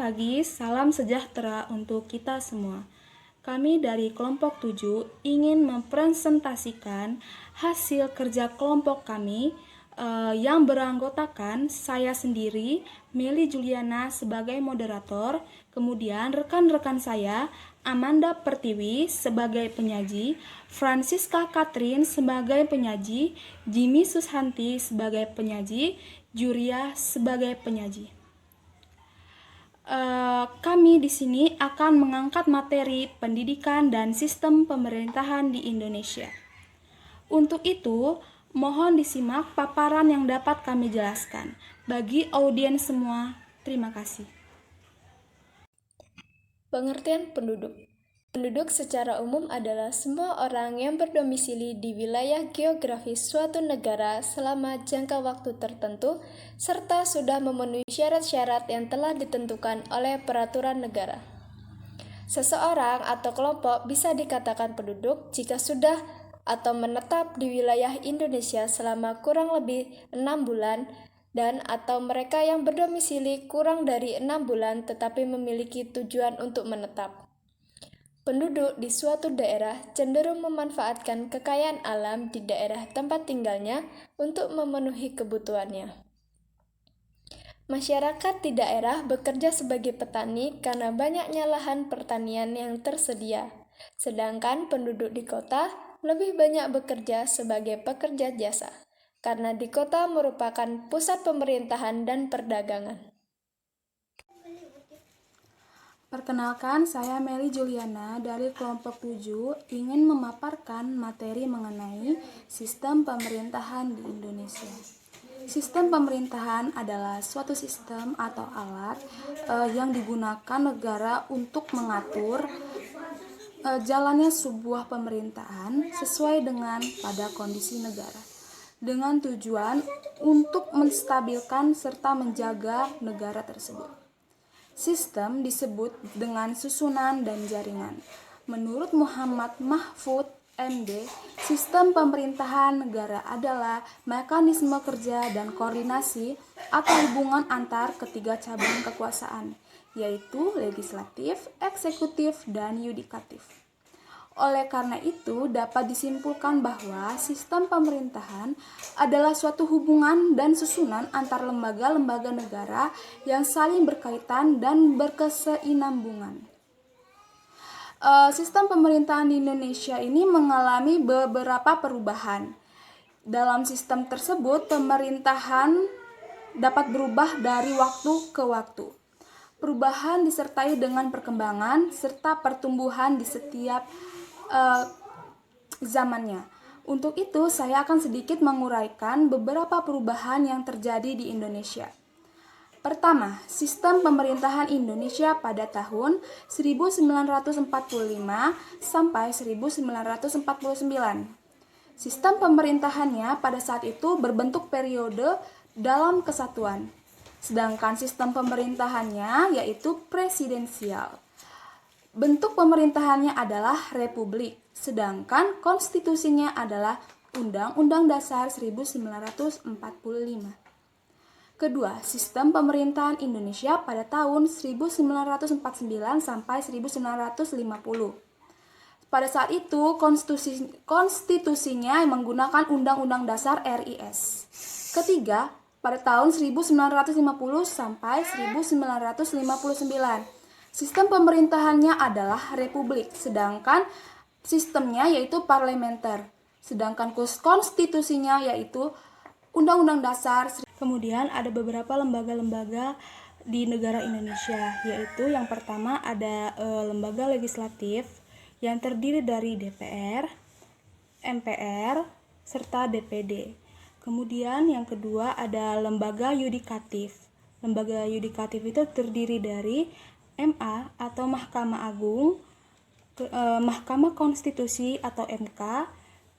pagi, salam sejahtera untuk kita semua. Kami dari kelompok 7 ingin mempresentasikan hasil kerja kelompok kami yang beranggotakan saya sendiri, Meli Juliana sebagai moderator, kemudian rekan-rekan saya, Amanda Pertiwi sebagai penyaji, Francisca Catherine sebagai penyaji, Jimmy Sushanti sebagai penyaji, Juria sebagai penyaji. Kami di sini akan mengangkat materi pendidikan dan sistem pemerintahan di Indonesia. Untuk itu, mohon disimak paparan yang dapat kami jelaskan. Bagi audiens semua, terima kasih. Pengertian penduduk. Penduduk secara umum adalah semua orang yang berdomisili di wilayah geografis suatu negara selama jangka waktu tertentu, serta sudah memenuhi syarat-syarat yang telah ditentukan oleh peraturan negara. Seseorang atau kelompok bisa dikatakan penduduk jika sudah atau menetap di wilayah Indonesia selama kurang lebih 6 bulan dan atau mereka yang berdomisili kurang dari 6 bulan tetapi memiliki tujuan untuk menetap. Penduduk di suatu daerah cenderung memanfaatkan kekayaan alam di daerah tempat tinggalnya untuk memenuhi kebutuhannya. Masyarakat di daerah bekerja sebagai petani karena banyaknya lahan pertanian yang tersedia, sedangkan penduduk di kota lebih banyak bekerja sebagai pekerja jasa, karena di kota merupakan pusat pemerintahan dan perdagangan. Perkenalkan, saya Meli Juliana dari kelompok 7 ingin memaparkan materi mengenai sistem pemerintahan di Indonesia. Sistem pemerintahan adalah suatu sistem atau alat yang digunakan negara untuk mengatur jalannya sebuah pemerintahan sesuai dengan pada kondisi negara, dengan tujuan untuk menstabilkan serta menjaga negara tersebut. Sistem disebut dengan susunan dan jaringan. Menurut Muhammad Mahfud, MD, sistem pemerintahan negara adalah mekanisme kerja dan koordinasi atau hubungan antar ketiga cabang kekuasaan, yaitu legislatif, eksekutif, dan yudikatif. Oleh karena itu, dapat disimpulkan bahwa sistem pemerintahan adalah suatu hubungan dan susunan antar lembaga-lembaga negara yang saling berkaitan dan berkesinambungan. Sistem pemerintahan di Indonesia ini mengalami beberapa perubahan. Dalam sistem tersebut, pemerintahan dapat berubah dari waktu ke waktu. Perubahan disertai dengan perkembangan serta pertumbuhan di setiap zamannya. Untuk itu, saya akan sedikit menguraikan beberapa perubahan yang terjadi di Indonesia. Pertama, sistem pemerintahan Indonesia pada tahun 1945 sampai 1949. Sistem pemerintahannya pada saat itu berbentuk periode dalam kesatuan. Sedangkan sistem pemerintahannya yaitu presidensial. Bentuk pemerintahannya adalah republik, sedangkan konstitusinya adalah Undang-Undang Dasar 1945. Kedua, sistem pemerintahan Indonesia pada tahun 1949 sampai 1950. Pada saat itu, konstitusinya menggunakan Undang-Undang Dasar RIS. Ketiga, pada tahun 1950 sampai 1959. Sistem pemerintahannya adalah republik, sedangkan sistemnya yaitu parlementer. Sedangkan konstitusinya yaitu Undang-Undang Dasar. Kemudian ada beberapa lembaga-lembaga di negara Indonesia, yaitu yang pertama ada lembaga legislatif yang terdiri dari DPR, MPR, serta DPD. Kemudian yang kedua ada lembaga yudikatif. Lembaga yudikatif itu terdiri dari MA atau Mahkamah Agung, Mahkamah Konstitusi atau MK,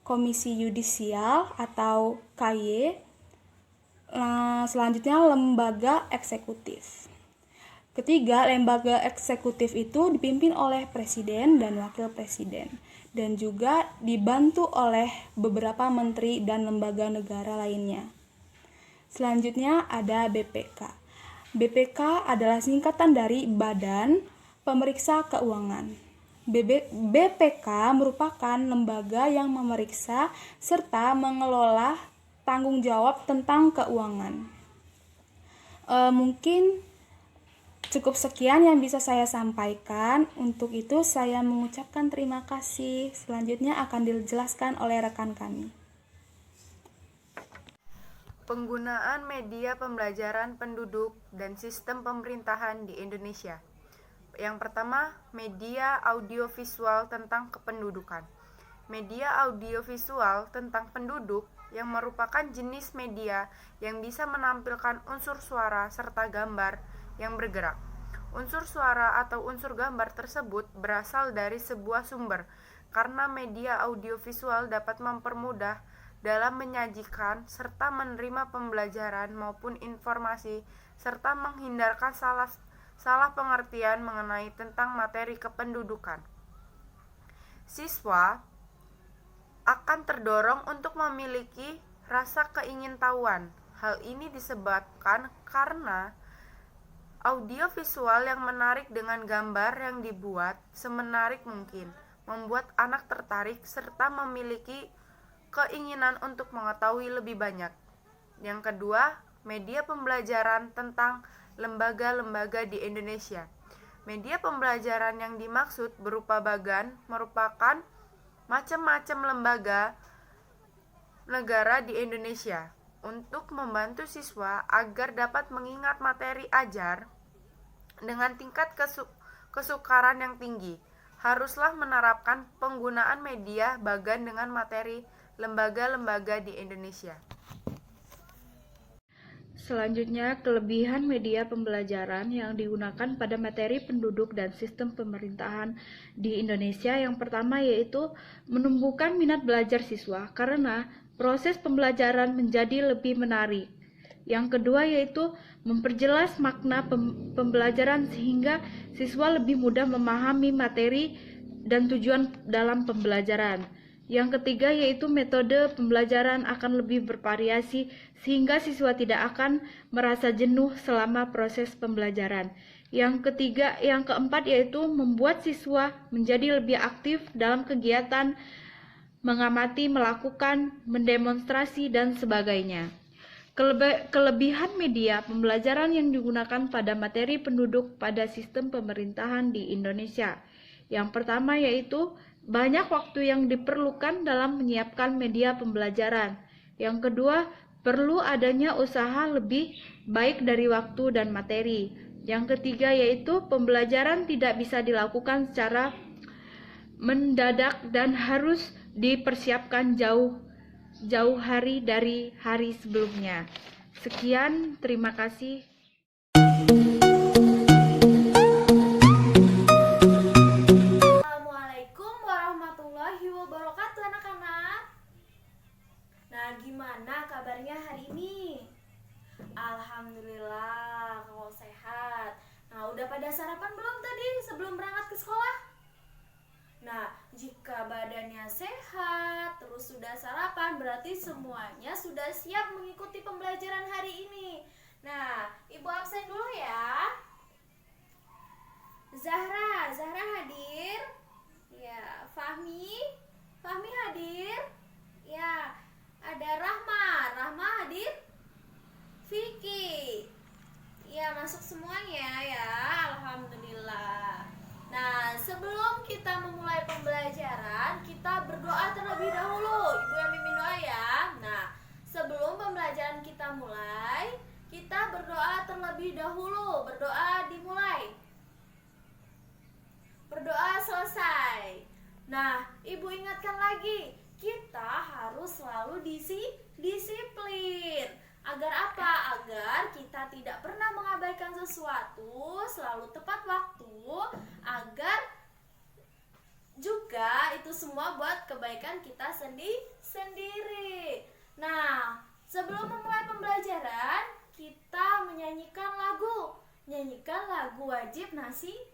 Komisi Yudisial atau KY, selanjutnya lembaga eksekutif. Ketiga, lembaga eksekutif itu dipimpin oleh presiden dan wakil presiden dan juga dibantu oleh beberapa menteri dan lembaga negara lainnya. Selanjutnya ada BPK. BPK adalah singkatan dari Badan Pemeriksa Keuangan. BPK merupakan lembaga yang memeriksa serta mengelola tanggung jawab tentang keuangan. Mungkin cukup sekian yang bisa saya sampaikan. Untuk itu saya mengucapkan terima kasih. Selanjutnya akan dijelaskan oleh rekan kami. Penggunaan media pembelajaran penduduk dan sistem pemerintahan di Indonesia. Yang pertama, media audiovisual tentang kependudukan. Media audiovisual tentang penduduk yang merupakan jenis media yang bisa menampilkan unsur suara serta gambar yang bergerak. Unsur suara atau unsur gambar tersebut berasal dari sebuah sumber, karena media audiovisual dapat mempermudah dalam menyajikan serta menerima pembelajaran maupun informasi serta menghindarkan salah pengertian mengenai tentang materi kependudukan. Siswa akan terdorong untuk memiliki rasa keingintahuan. Hal ini disebabkan karena audiovisual yang menarik dengan gambar yang dibuat semenarik mungkin, membuat anak tertarik serta memiliki keinginan untuk mengetahui lebih banyak. Yang kedua, media pembelajaran tentang lembaga-lembaga di Indonesia. Media pembelajaran yang dimaksud berupa bagan merupakan macam-macam lembaga negara di Indonesia untuk membantu siswa agar dapat mengingat materi ajar dengan tingkat kesukaran yang tinggi. Haruslah menerapkan penggunaan media bagan dengan materi lembaga-lembaga di Indonesia. Selanjutnya, kelebihan media pembelajaran yang digunakan pada materi penduduk dan sistem pemerintahan di Indonesia. Yang pertama yaitu menumbuhkan minat belajar siswa karena proses pembelajaran menjadi lebih menarik. Yang kedua yaitu memperjelas makna pembelajaran sehingga siswa lebih mudah memahami materi dan tujuan dalam pembelajaran. Yang ketiga yaitu metode pembelajaran akan lebih bervariasi sehingga siswa tidak akan merasa jenuh selama proses pembelajaran. Yang keempat yaitu membuat siswa menjadi lebih aktif dalam kegiatan mengamati, melakukan, mendemonstrasi dan sebagainya. Kelebihan media pembelajaran yang digunakan pada materi penduduk pada sistem pemerintahan di Indonesia. Yang pertama yaitu banyak waktu yang diperlukan dalam menyiapkan media pembelajaran. Yang kedua, perlu adanya usaha lebih baik dari waktu dan materi. Yang ketiga yaitu pembelajaran tidak bisa dilakukan secara mendadak dan harus dipersiapkan jauh hari dari hari sebelumnya. Sekian, terima kasih. Gimana kabarnya hari ini? Alhamdulillah kalau sehat. Nah, udah pada sarapan belum tadi sebelum berangkat ke sekolah? Nah, jika badannya sehat, terus sudah sarapan, berarti semuanya sudah siap mengikuti pembelajaran hari ini. Nah, Ibu absen dulu ya. Zahra hadir? Ya, Fahmi hadir? Ya. Ada Rahma hadir? Vicky, ya masuk semuanya ya, alhamdulillah. Nah, sebelum kita memulai pembelajaran, kita berdoa terlebih dahulu. Ibu yang mimpin doa ya. Nah, sebelum pembelajaran kita mulai, kita berdoa terlebih dahulu. Berdoa dimulai. Berdoa selesai. Nah, Ibu ingatkan lagi, kita harus selalu disiplin. Agar apa? Agar kita tidak pernah mengabaikan sesuatu, selalu tepat waktu, agar juga itu semua buat kebaikan kita sendiri. Nah, sebelum memulai pembelajaran, kita menyanyikan lagu wajib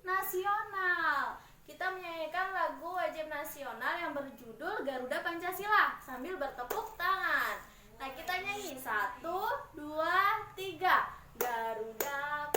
nasional. Kita menyanyikan lagu wajib nasional yang berjudul Garuda Pancasila sambil bertepuk tangan. Nah, kita nyanyi 1, 2, 3. Garuda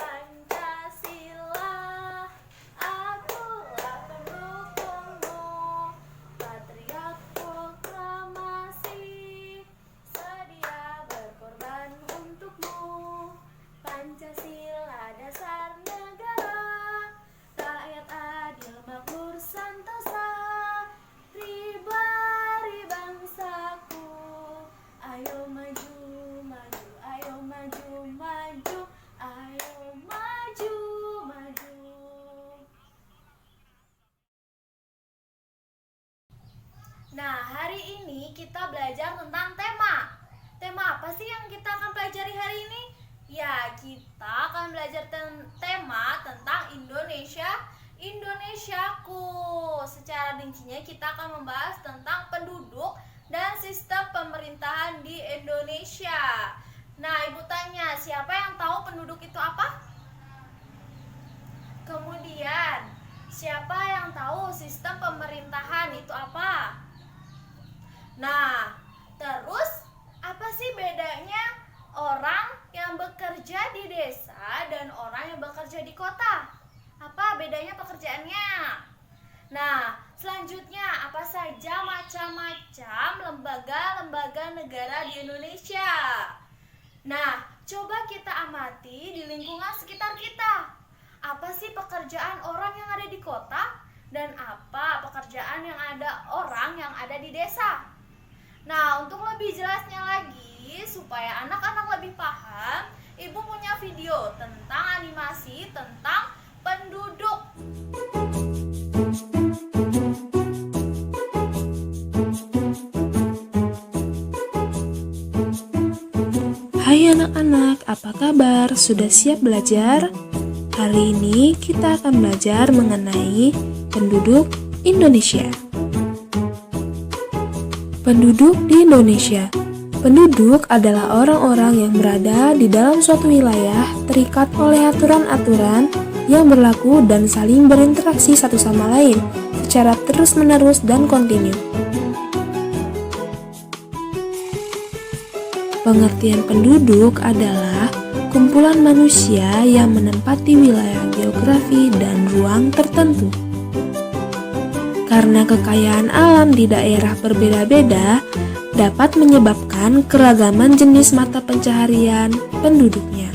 kita membahas tentang penduduk dan sistem pemerintahan di Indonesia. Nah, Ibu tanya, siapa yang tahu penduduk itu apa? Kemudian, siapa yang tahu sistem pemerintahan itu apa? Nah, terus apa sih bedanya orang yang bekerja di desa dan orang yang bekerja di kota? Apa bedanya pekerjaannya? Nah, selanjutnya apa saja macam-macam lembaga-lembaga negara di Indonesia? Nah, coba kita amati di lingkungan sekitar kita. Apa sih pekerjaan orang yang ada di kota dan apa pekerjaan yang ada orang yang ada di desa? Nah, untuk lebih jelasnya lagi supaya anak-anak lebih paham, Ibu punya video tentang animasi tentang penduduk. Hai anak-anak, apa kabar? Sudah siap belajar? Hari ini kita akan belajar mengenai penduduk Indonesia. Penduduk di Indonesia. Penduduk adalah orang-orang yang berada di dalam suatu wilayah terikat oleh aturan-aturan yang berlaku dan saling berinteraksi satu sama lain secara terus-menerus dan kontinu. Pengertian penduduk adalah kumpulan manusia yang menempati wilayah geografi dan ruang tertentu. Karena kekayaan alam di daerah berbeda-beda dapat menyebabkan keragaman jenis mata pencaharian penduduknya.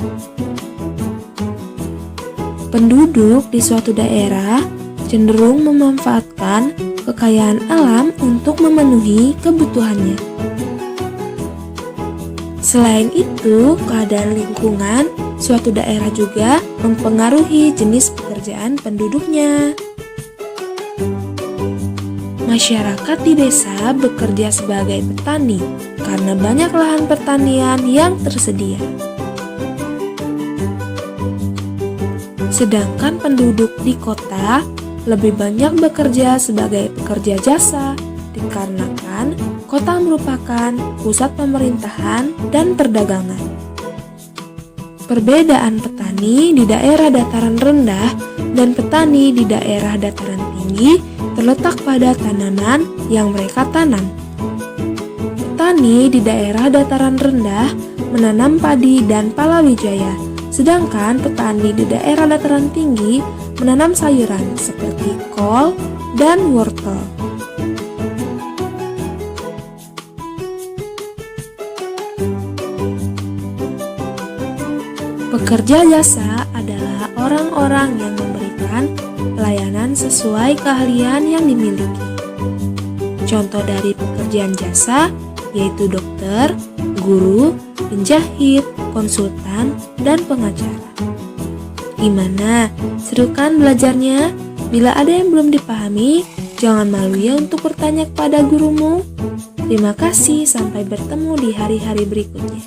Penduduk di suatu daerah cenderung memanfaatkan kekayaan alam untuk memenuhi kebutuhannya. Selain itu, keadaan lingkungan suatu daerah juga mempengaruhi jenis pekerjaan penduduknya. Masyarakat di desa bekerja sebagai petani karena banyak lahan pertanian yang tersedia. Sedangkan penduduk di kota lebih banyak bekerja sebagai pekerja jasa dikarenakan kota merupakan pusat pemerintahan dan perdagangan. Perbedaan petani di daerah dataran rendah dan petani di daerah dataran tinggi terletak pada tanaman yang mereka tanam. Petani di daerah dataran rendah menanam padi dan palawijaya, sedangkan petani di daerah dataran tinggi menanam sayuran seperti kol dan wortel. Pekerja jasa adalah orang-orang yang memberikan pelayanan sesuai keahlian yang dimiliki. Contoh dari pekerjaan jasa yaitu dokter, guru, penjahit, konsultan, dan pengacara. Gimana? Seru kan belajarnya? Bila ada yang belum dipahami, jangan malu ya untuk bertanya kepada gurumu. Terima kasih, sampai bertemu di hari-hari berikutnya.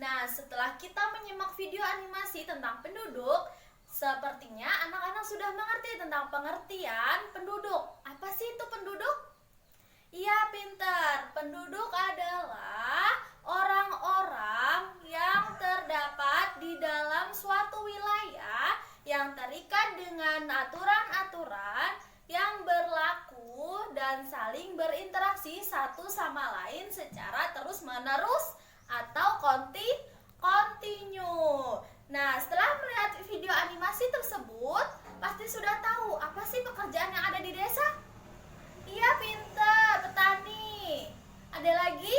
Nah, setelah kita menyimak video animasi tentang penduduk, sepertinya anak-anak sudah mengerti tentang pengertian penduduk. Apa sih itu penduduk? Iya, pintar. Penduduk adalah orang-orang yang terdapat di dalam suatu wilayah yang terikat dengan aturan-aturan yang berlaku dan saling berinteraksi satu sama lain secara terus-menerus atau kontinu. Nah, setelah melihat video animasi tersebut, pasti sudah tahu apa sih pekerjaan yang ada di desa? Iya, pintar, petani. Ada lagi?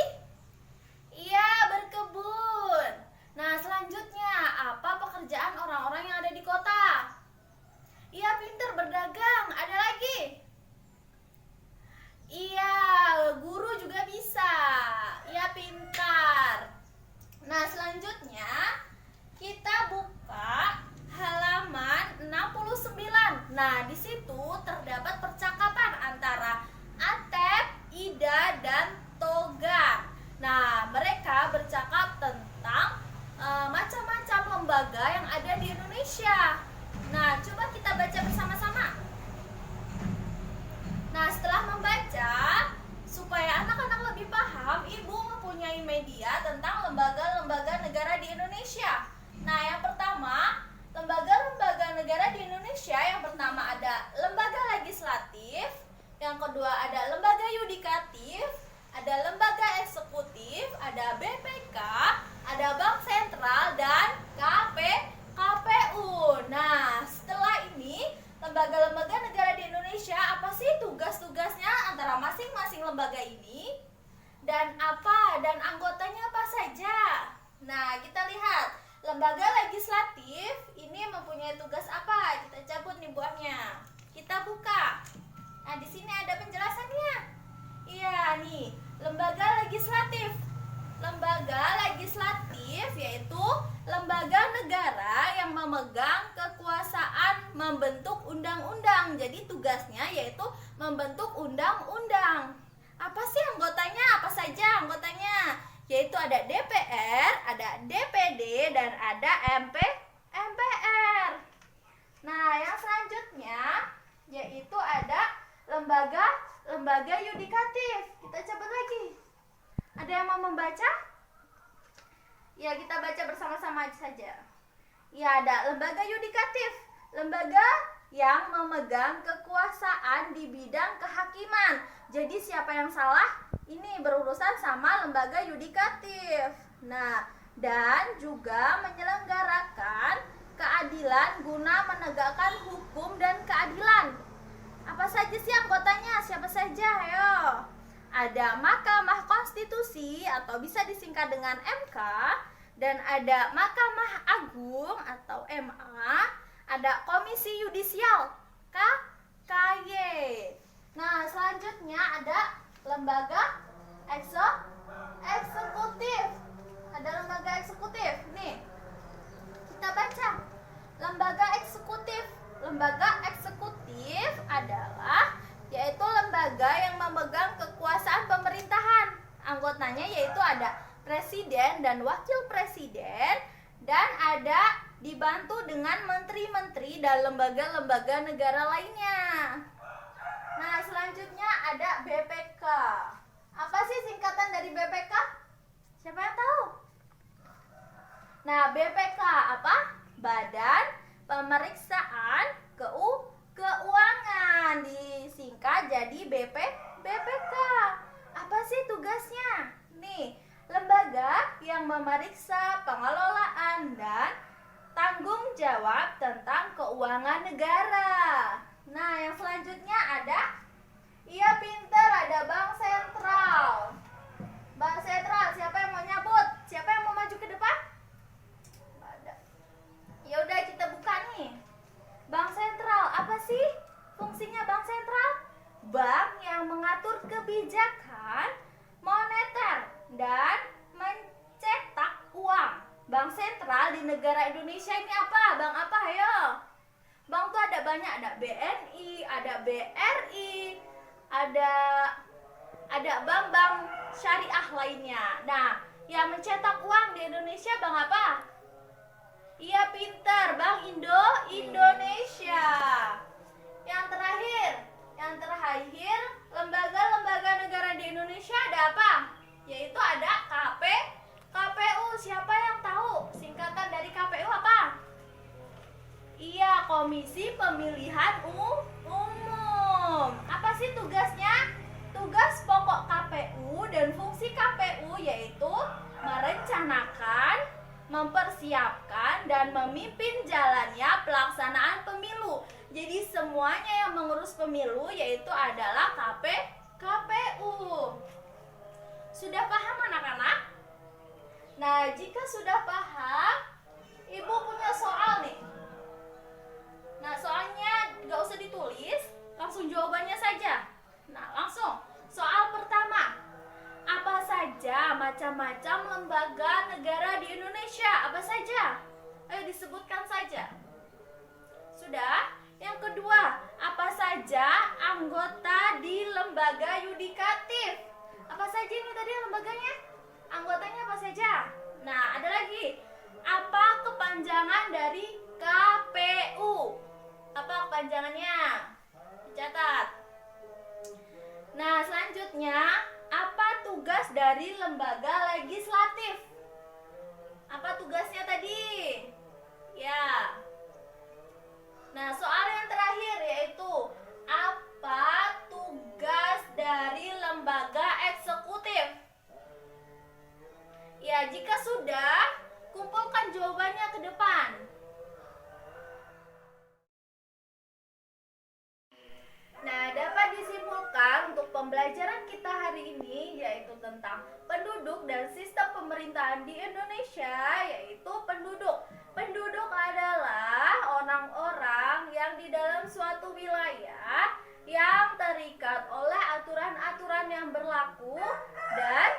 Iya, berkebun. Nah, selanjutnya, apa pekerjaan orang-orang yang ada di kota? Iya, pintar, berdagang. Ada lagi? Iya, guru juga bisa. Iya, pintar. Nah, selanjutnya kita buka halaman 69. Nah, di situ terdapat percakapan antara Atep, Ida, dan Toga. media tentang lembaga-lembaga negara di Indonesia. Nah, yang pertama, lembaga-lembaga negara di Indonesia yang pertama ada lembaga legislatif, yang kedua ada lembaga yudikatif, ada lembaga eksekutif, ada BPK, ada Bank Sentral, dan KPU. Nah, setelah ini lembaga-lembaga negara di Indonesia, apa sih tugas-tugasnya antara masing-masing lembaga ini? Dan anggotanya apa saja? Nah, kita lihat. Lembaga legislatif ini mempunyai tugas apa? Kita cabut nih buahnya. Kita buka. Nah, di sini ada penjelasannya. Iya, nih, lembaga legislatif. Lembaga legislatif yaitu lembaga negara yang memegang kekuasaan membentuk undang-undang. Jadi tugasnya yaitu membentuk undang-undang. Apa sih anggotanya? Apa saja anggotanya? Yaitu ada DPR, ada DPD, dan ada MPR. Nah, yang selanjutnya yaitu ada lembaga yudikatif. Kita coba lagi. Ada yang mau membaca? Ya, kita baca bersama-sama saja. Ya, ada lembaga yudikatif. Lembaga yang memegang kekuasaan di bidang kehakiman. Jadi siapa yang salah? Ini berurusan sama lembaga yudikatif. Nah, dan juga menyelenggarakan keadilan guna menegakkan hukum dan keadilan. Apa saja sih anggotanya? Siapa saja? Ayo. Ada Mahkamah Konstitusi atau bisa disingkat dengan MK, dan ada Mahkamah Agung atau MA, ada Komisi Yudisial KY. Nah, selanjutnya ada lembaga eksekutif. Ada lembaga eksekutif. Nih, kita baca. Lembaga eksekutif. Lembaga eksekutif adalah yaitu lembaga yang memegang kekuasaan pemerintahan. Anggotanya yaitu ada presiden dan wakil presiden, dan ada dibantu dengan menteri-menteri dan lembaga-lembaga negara lainnya. Nah, selanjutnya ada BPK. Apa sih singkatan dari BPK? Siapa yang tahu? Nah, BPK apa? Badan Pemeriksaan Keuangan. Disingkat jadi BPK. Apa sih tugasnya? Nih, lembaga yang memeriksa pengelolaan dan tanggung jawab tentang keuangan negara. Nah, yang selanjutnya ada, iya pinter, ada Bank Sentral. Bank Sentral, siapa yang mau nyabut? Siapa yang mau maju ke depan? Nggak ada. Ya udah, kita buka nih. Bank Sentral, apa sih fungsinya Bank Sentral? Bank yang mengatur kebijakan moneter dan mencetak uang. Bank Sentral di negara Indonesia ini apa? Bank apa? Ayo. Bank tuh ada banyak, ada BNI, ada BRI, ada bank-bank syariah lainnya. Nah, yang mencetak uang di Indonesia bank apa? Iya pintar, Bank Indonesia. Yang terakhir, lembaga-lembaga negara di Indonesia ada apa? Yaitu ada KPU. Siapa yang tahu singkatan dari KPU apa? Iya, Komisi Pemilihan Umum. Apa sih tugasnya? Tugas pokok KPU dan fungsi KPU yaitu merencanakan, mempersiapkan, dan memimpin jalannya pelaksanaan pemilu. Jadi semuanya yang mengurus pemilu yaitu adalah KPU. Sudah paham anak-anak? Nah, jika sudah paham, Ibu punya soal nih. Nah, soalnya nggak usah ditulis, langsung jawabannya saja. Nah, langsung. Soal pertama. Apa saja macam-macam lembaga negara di Indonesia? Apa saja? Ayo disebutkan saja. Sudah? Yang kedua, apa saja anggota di lembaga yudikatif? Apa saja ini tadi lembaganya? Anggotanya apa saja? Nah, ada lagi. Apa kepanjangan dari KPU? Apa kepanjangannya? Dicatat. Nah, selanjutnya, apa tugas dari lembaga legislatif? Ya. Nah, soal yang terakhir yaitu apa tugas dari lembaga eksekutif? Ya, jika sudah, kumpulkan jawabannya ke depan. Nah, dapat disimpulkan untuk pembelajaran kita hari ini yaitu tentang penduduk dan sistem pemerintahan di Indonesia, yaitu penduduk. Penduduk adalah orang-orang yang di dalam suatu wilayah yang terikat oleh aturan-aturan yang berlaku dan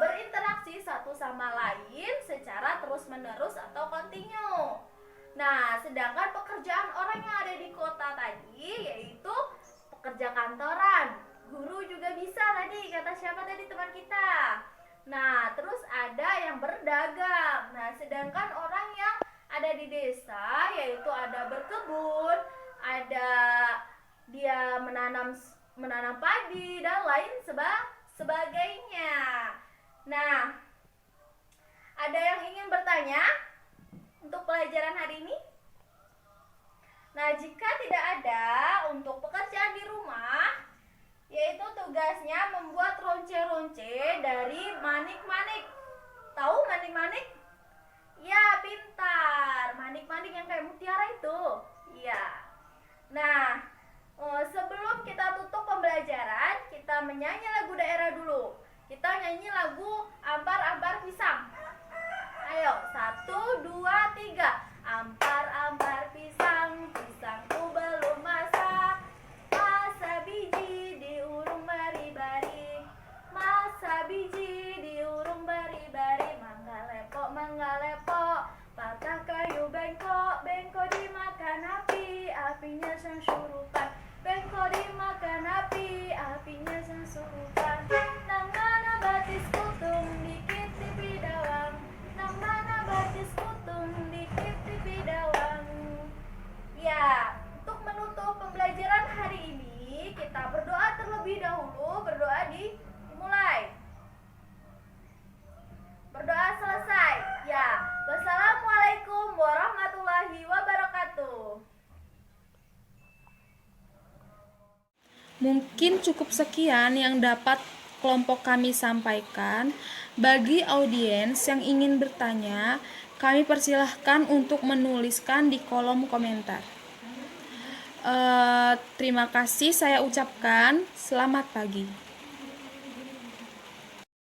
berinteraksi satu sama lain secara terus-menerus atau kontinu. Nah, sedangkan pekerjaan orang yang ada di kota tadi yaitu pekerja kantoran. Guru juga bisa tadi, kata siapa tadi teman kita. Nah, terus ada yang berdagang. Nah, sedangkan orang yang ada di desa yaitu ada berkebun, ada dia menanam padi dan lain sebagainya. Nah, ada yang ingin bertanya untuk pelajaran hari ini? Nah, jika tidak ada untuk pekerjaan di rumah, yaitu tugasnya membuat ronce-ronce dari manik-manik. Tahu manik-manik? Ya, pintar. Manik-manik yang kayak mutiara itu. Iya. Nah, sebelum kita tutup pembelajaran, kita menyanyi lagu daerah dulu. Kita nyanyi lagu Ampar-ampar pisang. Ayo, 1, 2, 3. Ampar-ampar pisang, pisangku belum masak. Masa biji diurung bari-bari, masa biji diurung bari-bari. Mangga lepok, patah kayu bengkok, bengkok dimakan api, apinya sang surupan. Bengkok dimakan api, apinya sang surupan. Nang mana batis kutung, dikit tipi dawang. Nang mana batis kutung, dikit tipi dawang. Ya, untuk menutup pembelajaran hari ini, kita berdoa terlebih dahulu. Berdoa dimulai. Berdoa selesai. Ya, wassalamualaikum warahmatullahi wabarakatuh. Mungkin cukup sekian yang dapat kelompok kami sampaikan. Bagi audiens yang ingin bertanya, kami persilahkan untuk menuliskan di kolom komentar. Terima kasih saya ucapkan. Selamat pagi.